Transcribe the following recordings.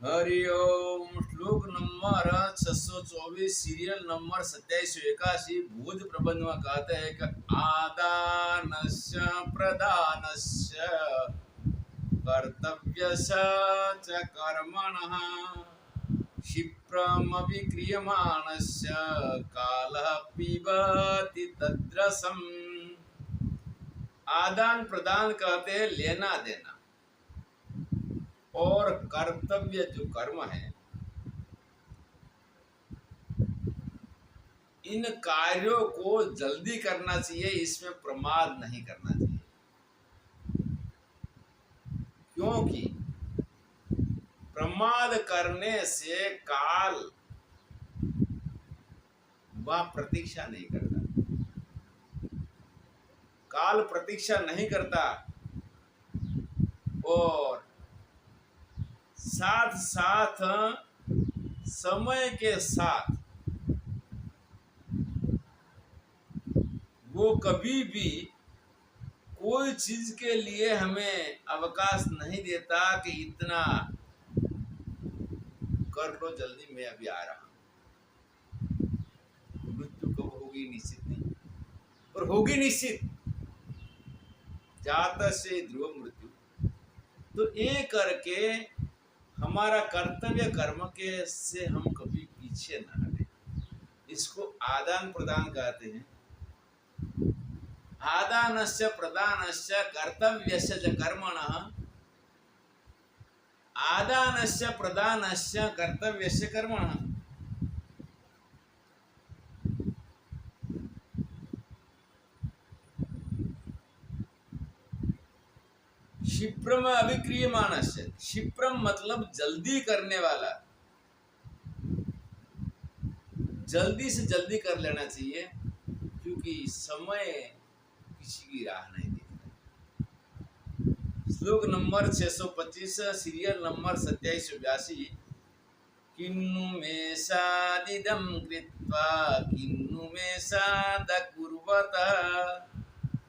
हरि ओम। श्लोक number 624, serial number 2781। भूत प्रबंध में कहते हैं कि आदानस्य प्रदानस्य कर्तव्यस्य च कर्मणः क्षिप्रमभिक्रियमाणस्य कालः पिबति तद्रसम्। आदान प्रदान कहते हैं लेना देना, और कर्तव्य जो कर्म है, इन कार्यों को जल्दी करना चाहिए, इसमें प्रमाद नहीं करना चाहिए। क्योंकि प्रमाद करने से काल वह प्रतीक्षा नहीं करता। काल प्रतीक्षा नहीं करता, और साथ साथ समय के साथ वो कभी भी कोई चीज के लिए हमें अवकाश नहीं देता कि इतना कर लो जल्दी, मैं अभी आ रहा हूं। मृत्यु कब होगी निश्चित नहीं, और होगी निश्चित। जात से ध्रुव मृत्यु। तो ये करके हमारा कर्तव्य कर्म के से हम कभी पीछे न हटे। इसको आदान प्रदान कहते हैं। आदानस्य प्रदानस्य कर्तव्यस्य च कर्मणः। आदानस्य प्रदानस्य कर्तव्यस्य कर्मणः। क्षिप्रम अभिक्रियमाणस्य। क्षिप्रम मतलब जल्दी करने वाला, जल्दी से जल्दी कर लेना चाहिए, क्योंकि समय किसी की राह नहीं देखता। श्लोक नंबर 625, सीरियल नंबर 2782। किन्नु मे सादिदं कृत्वा किन्नु मे सादकुर्वत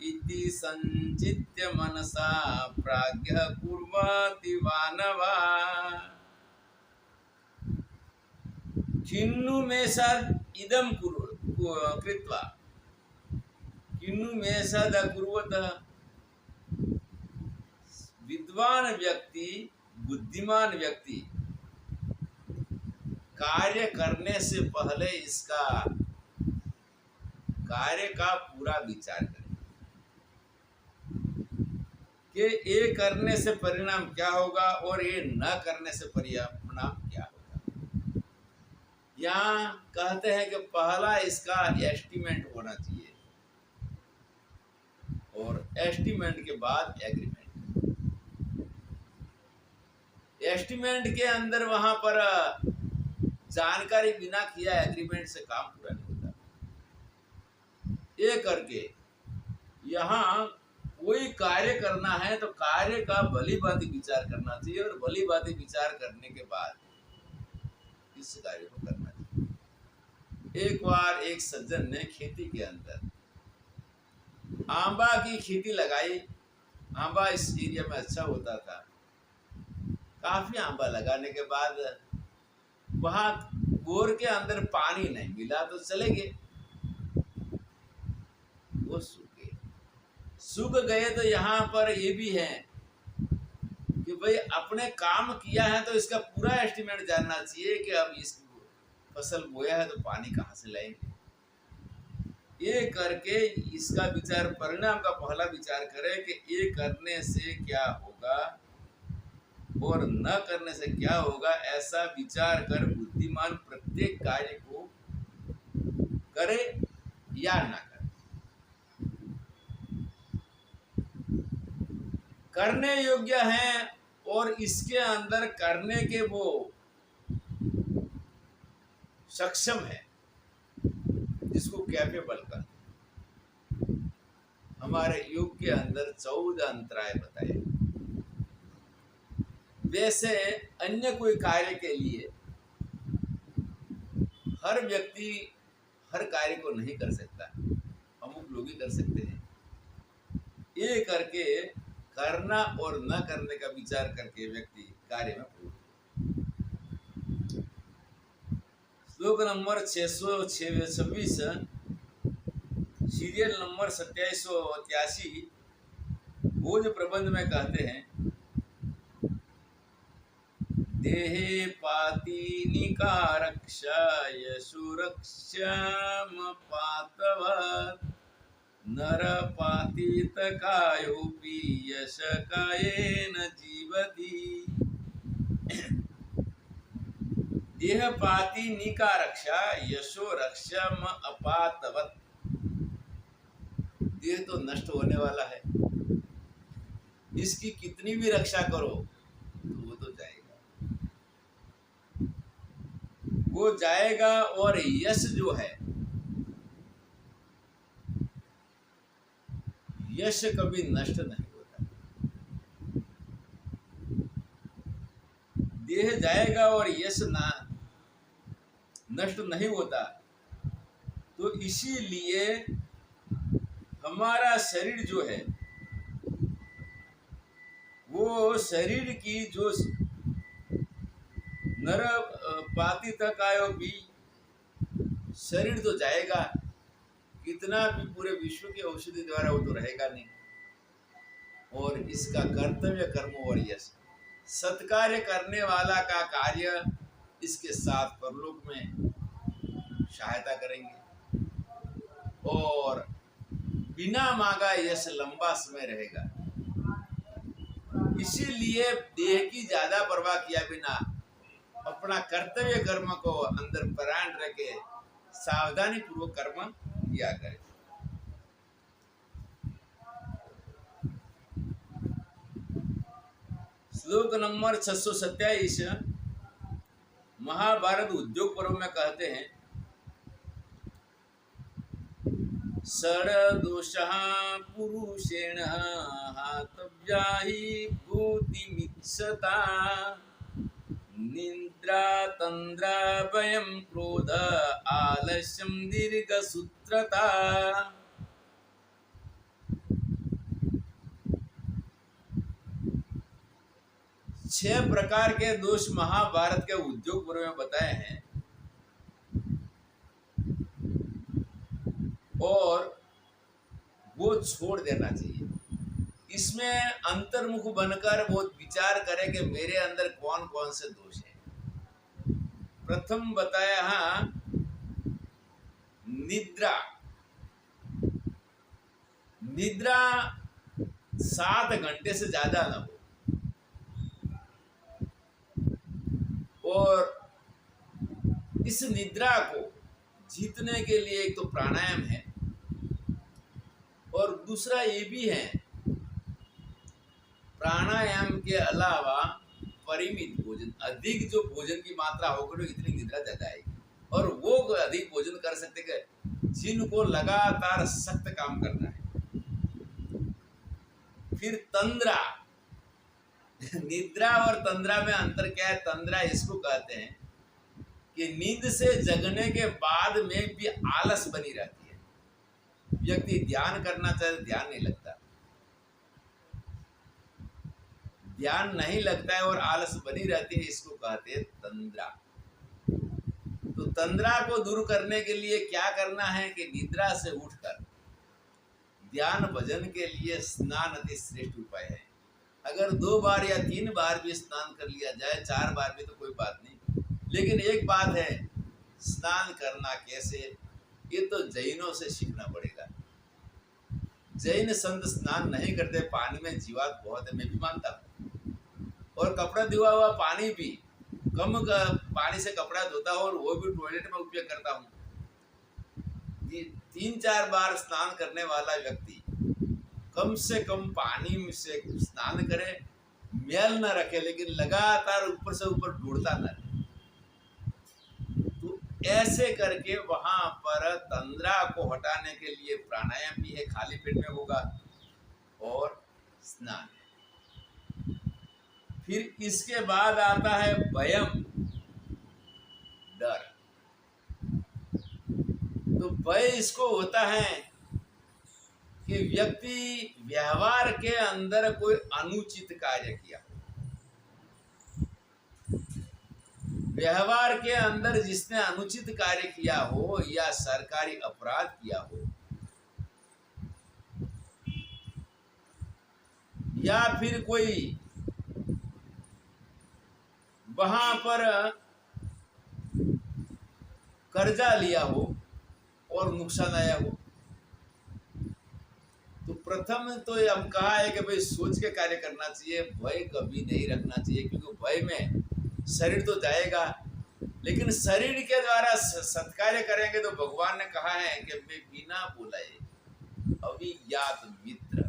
इति संचित्य मनसा प्राज्ञः कुर्वति मानवा। किन्नु मे साद इदं कृत्वा किन्नु मे सादकुर्वत। विद्वान व्यक्ति, बुद्धिमान व्यक्ति कार्य करने से पहले इसका कार्य का पूरा विचार करें कि ये करने से परिणाम क्या होगा और ये न करने से परिणाम क्या होगा। यहाँ कहते हैं कि पहला इसका एस्टीमेट होना चाहिए, और एस्टीमेट के बाद एग्रीमेंट। एस्टीमेट के अंदर वहां पर जानकारी बिना किया एग्रीमेंट से काम पूरा नहीं होता। ये करके यहाँ कोई कार्य करना है तो कार्य का भली भांति विचार करना चाहिए, और भली भांति विचार करने के बाद इस कार्य को करना चाहिए। एक बार एक सज्जन ने खेती के अंदर आंबा की खेती लगाई। आंबा इस एरिया में अच्छा होता था। काफी आंबा लगाने के बाद वहां बोर के अंदर पानी नहीं मिला, तो चले गए, वो सूख गए। तो यहाँ पर ये भी है कि भाई अपने काम किया है तो इसका पूरा एस्टीमेट जानना चाहिए कि अब इस फसल बोया है तो पानी कहाँ से लाएंगे। ये करके इसका विचार, परिणाम का पहला विचार करें कि ये करने से क्या होगा और न करने से क्या होगा। ऐसा विचार कर बुद्धिमान प्रत्येक कार्य को करे या ना करे। करने योग्य है और इसके अंदर करने के वो सक्षम है, जिसको कैपेबल कर। हमारे योग के अंदर 14 अंतराय बताए। वैसे अन्य कोई कार्य के लिए हर व्यक्ति हर कार्य को नहीं कर सकता, अमुक लोग ही कर सकते हैं। ये करके करना और न करने का विचार करके व्यक्ति कार्य में प्रवृत्त। श्लोक नंबर 626, सीरियल नंबर 2783, भोज प्रबंध में कहते हैं, देहे पाती निकारक्षाय सुरक्षम पातवत् नर पातीत कायोपि यश कायेन जीवति। देह पाती निका रक्षा यशो रक्षम अपातवत। देह तो नष्ट होने वाला है, इसकी कितनी भी रक्षा करो तो वो तो जाएगा, वो जाएगा। और यश जो है, यश कभी नष्ट नहीं होता। देह जाएगा और यश नष्ट नहीं होता। तो इसीलिए हमारा शरीर जो है, वो शरीर की जो नर पाती तक आयो भी, शरीर तो जाएगा, कितना भी पूरे विश्व की औषधि द्वारा वो तो रहेगा नहीं। और इसका कर्तव्य कर्म और यश, सत्कार्य करने वाला का कार्य इसके साथ परलोक में सहायता करेंगे, और बिना मांगा यश लंबा समय रहेगा। इसीलिए देह की ज्यादा परवाह किया बिना अपना कर्तव्य कर्म को अंदर प्राण रखे सावधानी पूर्वक कर्म किया करें। श्लोक नंबर 627, महाभारत उद्योग पर्व में कहते हैं, षड्दोषः पुरुषेण हातव्या हि भूतिमीप्सता निद्रा तन्द्रा भयं क्रोध आलस्यं दीर्घसूत्रता। 6 प्रकार के दोष महाभारत के उद्योग पर्व में बताए हैं, और वो छोड़ देना चाहिए। इसमें अंतर्मुख बनकर वो विचार करे कि मेरे अंदर कौन कौन से दोष हैं। प्रथम बताया निद्रा। निद्रा 7 घंटे से ज्यादा न हो, और इस निद्रा को जीतने के लिए एक तो प्राणायाम है, और दूसरा ये भी है, प्राणायाम के अलावा परिमित भोजन। अधिक जो भोजन की मात्रा होगी तो इतनी निद्रा ज्यादा आएगी, और वो अधिक भोजन कर सकते हैं जिनको लगातार सख्त काम करना है। फिर तंद्रा। निद्रा और तंद्रा में अंतर क्या है? तंद्रा इसको कहते हैं कि नींद से जगने के बाद में भी आलस बनी रहती है, व्यक्ति ध्यान करना चाहे तो ध्यान नहीं लगता, ध्यान नहीं लगता है और आलस बनी रहती है, इसको कहते हैं तंद्रा। तो तंद्रा को दूर करने के लिए क्या करना है कि निद्रा से उठकर ध्यान भजन के लिए स्नान अति श्रेष्ठ उपाय है। अगर 2 बार या 3 बार भी स्नान कर लिया जाए, 4 बार भी तो कोई बात नहीं, लेकिन एक बात है, स्नान करना कैसे, ये तो जैनों से सीखना पड़ेगा। जैन संत स्नान नहीं करते, पानी में जीवात बहुत है, मैं भी मानता हूँ। और कपड़ा धुआ हुआ पानी भी, कम पानी से कपड़ा धोता हूँ, और वो भी टॉयलेट में उपयोग करता हूँ। 3-4 बार स्नान करने वाला व्यक्ति कम से कम पानी से स्नान करे, मैल न रखे, लेकिन लगातार ऊपर से ऊपर ढूंढता न रहे। तो ऐसे करके वहां पर तंद्रा को हटाने के लिए प्राणायाम भी है, खाली पेट में होगा, और स्नान है। फिर इसके बाद आता है भयम, डर। तो भय इसको होता है कि व्यक्ति व्यवहार के अंदर कोई अनुचित कार्य किया, व्यवहार के अंदर जिसने अनुचित कार्य किया हो या सरकारी अपराध किया हो या फिर कोई वहां पर कर्जा लिया हो और नुकसान आया हो, तो प्रथम तो ये हम कहा है कि भाई सोच के कार्य करना चाहिए, भय कभी नहीं रखना चाहिए, क्योंकि भय में शरीर तो जाएगा, लेकिन शरीर के द्वारा सत्कार्य करेंगे तो भगवान ने कहा है कि मैं बिना बुलाए अभिज्ञात मित्र,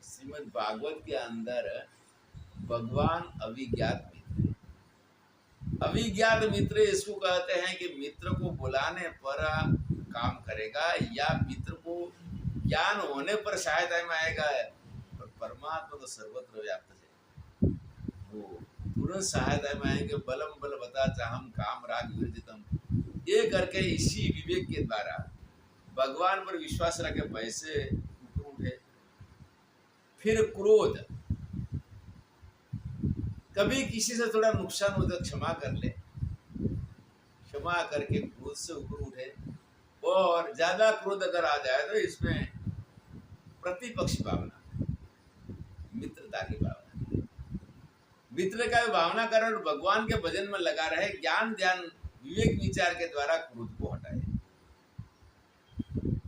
श्रीमद् भागवत के अंदर भगवान अभिज्ञात मित्र, अभिज्ञात मित्र इसको कहते हैं कि मित्र को बुलाने पर काम करेगा या मित्र को ज्ञान होने पर सहायता में आएगा, पर परमात्मा तो सर्वत्र व्याप्त है, वो तुरंत सहायता में आएंगे। बलम बल बता चाहम काम राग विरजितम, ये करके इसी विवेक के द्वारा भगवान पर विश्वास रखे पैसे ऊपर उठे। फिर क्रोध, कभी किसी से थोड़ा नुकसान हो तो क्षमा कर ले, क्षमा करके क्रोध से ऊपर उठे। और ज्यादा क्रोध अगर आ जाए तो इसमें प्रतिपक्षी भावना, मित्रता की भावना, मित्र का भावना कर और भगवान के भजन में लगा रहे, ज्ञान ध्यान विवेक विचार के द्वारा क्रोध को हटाए।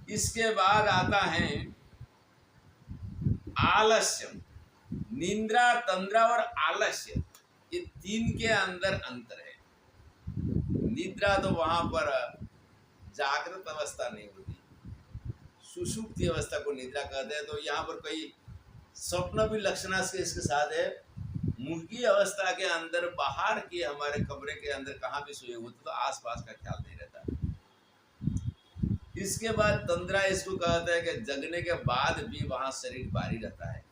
इसके बाद आता है आलस्य, निंद्रा तंद्रा और आलस्य, ये तीन के अंदर अंतर है। निद्रा तो वहां पर जागृत अवस्था नहीं होती, सुषुप्ति अवस्था को निद्रा कहते हैं। तो यहाँ पर कई स्वप्न भी लक्षणा से इसके साथ है। मुर्गी अवस्था के अंदर बाहर के हमारे कमरे के अंदर कहाँ भी सोए होते तो आसपास का ख्याल नहीं रहता। इसके बाद तंद्रा इसको कहते हैं कि जगने के बाद भी वहां शरीर भारी रहता है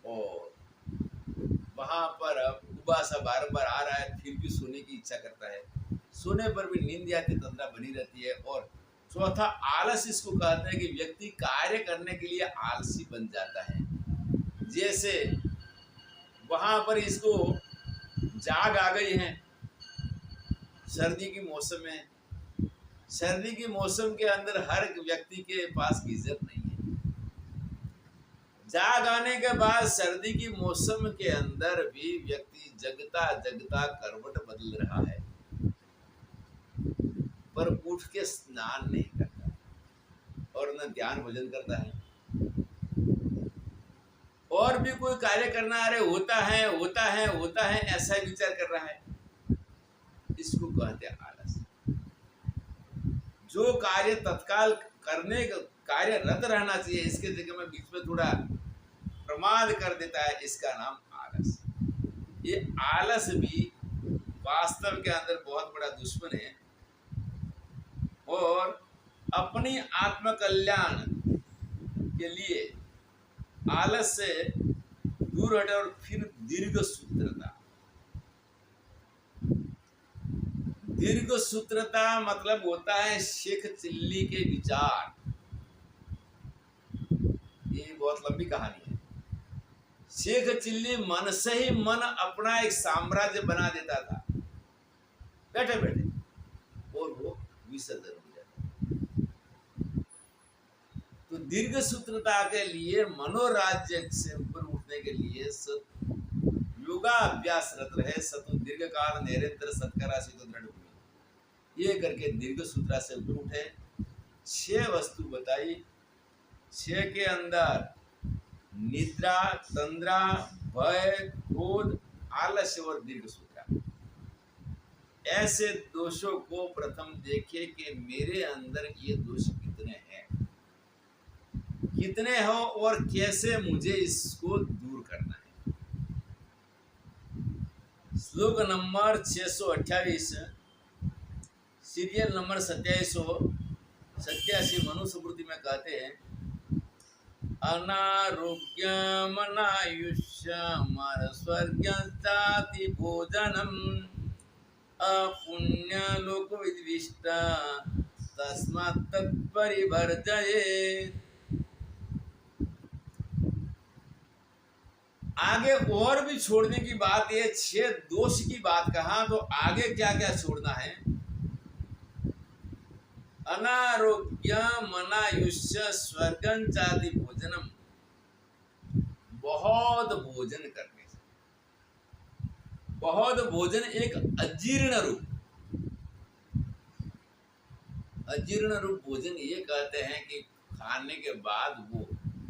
और वहां पर उबासा बार बार आ रहा है, फिर भी सोने की इच्छा करता है, सोने पर भी नींद आती, तंद्रा बनी रहती है। और चौथा आलस इसको कहते हैं कि व्यक्ति कार्य करने के लिए आलसी बन जाता है। जैसे वहां पर इसको जाग आ गई है, सर्दी की मौसम है, सर्दी के मौसम के अंदर हर व्यक्ति के पास गीजर नहीं है। जाग आने के बाद सर्दी की मौसम के अंदर भी व्यक्ति जगता जगता करवट बदल रहा है, पर उठ के स्नान नहीं करता और न ध्यान भजन करता है, और भी कोई कार्य करना, अरे होता है होता है होता है ऐसा ही विचार कर रहा है, इसको कहते हैं आलस। जो कार्य तत्काल करने का कार्यरत रहना चाहिए, इसके जगह में बीच में थोड़ा प्रमाद कर देता है, इसका नाम आलस। ये आलस भी वास्तव के अंदर बहुत बड़ा दुश्मन है और अपनी आत्म कल्याण के लिए आलस से दूर हटे। और फिर दीर्घ सूत्रता, दीर्घ सूत्रता मतलब होता है शेख चिल्ली के विचार। ये बहुत लंबी कहानी है। शेख चिल्ली मन से ही मन अपना एक साम्राज्य बना देता था बैठे बैठे, और वो विसर्जन हो जाता। तो दीर्घ सूत्रता के लिए, मनोराज्य से ऊपर उठने के लिए योगाभ्यासरत रहे। सतु दीर्घ काल नैरेंद्र सत्करा से तो दृढ़ हुई, ये करके दीर्घ सूत्रा से ऊपर उठे। 6 वस्तु बताई, 6 के अंदर निद्रा, तंद्रा, भय, क्रोध, आलस्य और दीर्घ सूत्रा। ऐसे दोषों को प्रथम देखिए कि मेरे अंदर ये दोष कितने हैं, कितने हो और कैसे मुझे इसको दूर करना है। श्लोक नंबर 628, सीरियल नंबर 2787 मनुस्मृति में कहते हैं, अनारोग्यम अनायुष्यम स्वर्गस्याति भोजनम अपुण्य लोक विद्विष्टा तस्मात् तत्परिवर्जयेत्। आगे और भी छोड़ने की बात, ये 6 दोष की बात कहा, तो आगे क्या क्या छोड़ना है? अनारोग्य मनायुष्य स्वर्गं चादि भोजनम, बहुत भोजन करने से। बहुत भोजन एक अजीर्ण रूप, अजीर्ण रूप भोजन ये कहते हैं कि खाने के बाद वो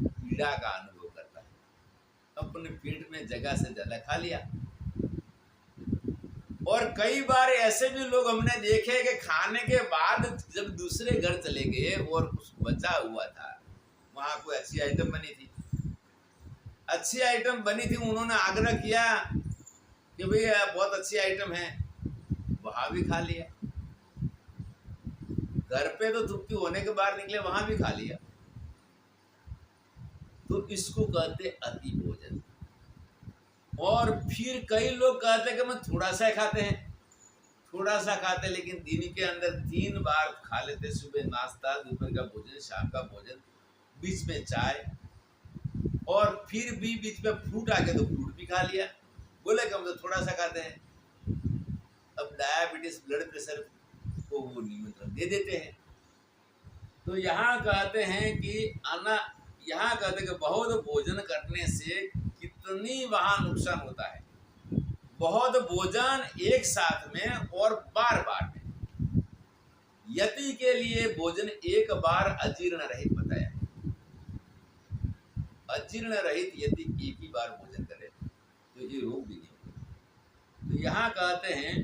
पीड़ा का अनुभव करता है, अपने पेट में जगह से ज्यादा खा लिया। और कई बार ऐसे भी लोग हमने देखे कि खाने के बाद जब दूसरे घर चले गए और कुछ बचा हुआ था, वहां कोई अच्छी आइटम बनी थी, अच्छी आइटम बनी थी, उन्होंने आग्रह किया कि भैया बहुत अच्छी आइटम है, वहां भी खा लिया। घर पे तो तृप्ति होने के बाद निकले, वहां भी खा लिया। तो इसको कहते अति भोजन। और फिर कई लोग कहते हैं कि मैं थोड़ा सा खाते हैं, थोड़ा सा खाते, लेकिन दिन के अंदर 3 बार खा लेते, सुबह नाश्ता, दोपहर का भोजन, शाम का भोजन, बीच में चाय, और फिर भी बीच में फ्रूट आ गया तो फ्रूट भी खा लिया। बोले कि हम तो थोड़ा सा खाते हैं। अब डायबिटीज, ब्लड प्रेशर को वो नियंत्रण दे देते हैं। तो यहाँ कहते हैं कि यहाँ कहते हैं कि बहुत भोजन करने से कितनी वहां नुकसान होता है। बहुत भोजन एक साथ में और बार बार में। यति के लिए भोजन एक बार अजीर्ण रहित बताया है। अजीर्ण रहित यदि एक ही बार भोजन करे तो ये रोग भी नहीं होगा। तो यहाँ कहते हैं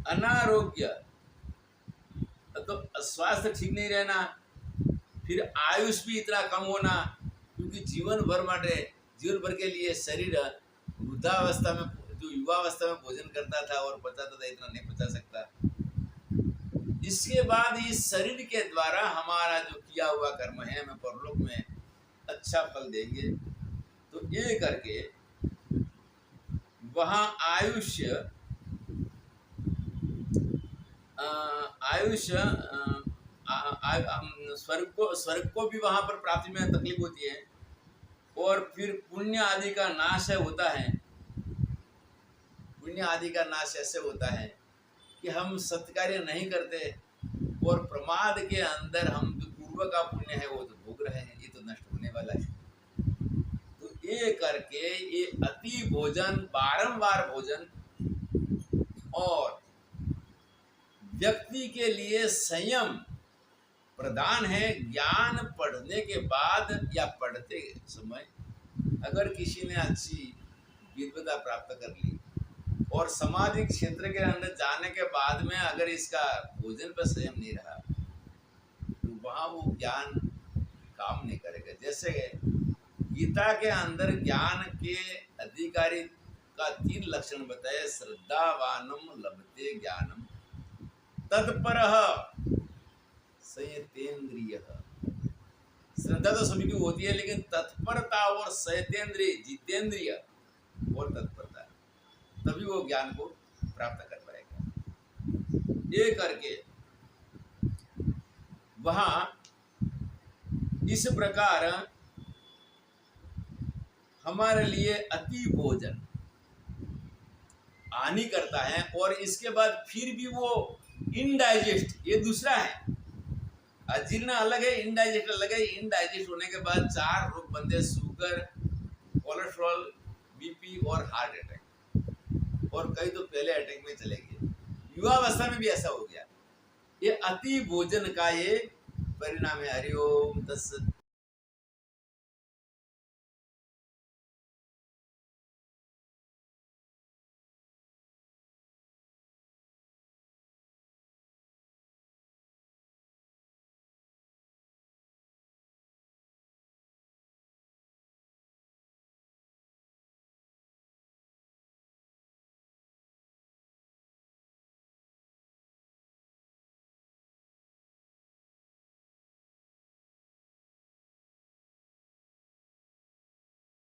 अनारोग्य, तो स्वास्थ्य ठीक नहीं रहना, फिर आयुष भी इतना कम होना, क्योंकि जीवन भर के लिए शरीर वृद्धावस्था में, जो युवावस्था में भोजन करता था और पचाता था, इतना नहीं पचा सकता। इसके बाद इस शरीर के द्वारा हमारा जो किया हुआ कर्म है, हमें परलोक में अच्छा फल देंगे। तो ये करके वहाँ स्वर्ग को भी वहां पर प्राप्ति में तकलीफ होती है। और फिर पुण्य आदि का नाश होता है। पुण्य आदि का नाश ऐसे होता है कि हम सत्कार्य नहीं करते और प्रमाद के अंदर हम जो पूर्व का पुण्य है वो तो भोग रहे हैं, ये तो नष्ट होने वाला है। तो ये करके ये अति भोजन, बारंबार भोजन, और व्यक्ति के लिए संयम प्रदान है। ज्ञान पढ़ने के बाद या पढ़ते समय अगर किसी ने अच्छी विद्वता प्राप्त कर ली और सामाजिक क्षेत्र के अंदर जाने के बाद में अगर इसका भोजन पर संयम नहीं रहा तो वहाँ वो ज्ञान काम नहीं करेगा। जैसे गीता के अंदर ज्ञान के अधिकारी का 3 लक्षण बताए। श्रद्धावानम लभते ज्ञानम, तत्परः संयतेन्द्रिय। श्रद्धा तो सभी की होती है, लेकिन तत्परता और संयतेन्द्रिय, जितेंद्रिय और तत्परता, तभी वो ज्ञान को प्राप्त कर पाएगा। ये करके वहां इस प्रकार हमारे लिए अति भोजन हानि करता है। और इसके बाद फिर भी वो इनडाइजेस्ट, ये दूसरा है। अजीर्ण अलग है, इनडाइजेस्ट अलग है। इनडाइजेस्ट होने के बाद 4 रोग बनते हैं: शुगर, कोलेस्ट्रॉल, बीपी और हार्ट अटैक। और कई तो पहले अटैक में चले गए। युवावस्था में भी ऐसा हो गया। ये अति भोजन का ये परिणाम है। हरिओम तत्सत।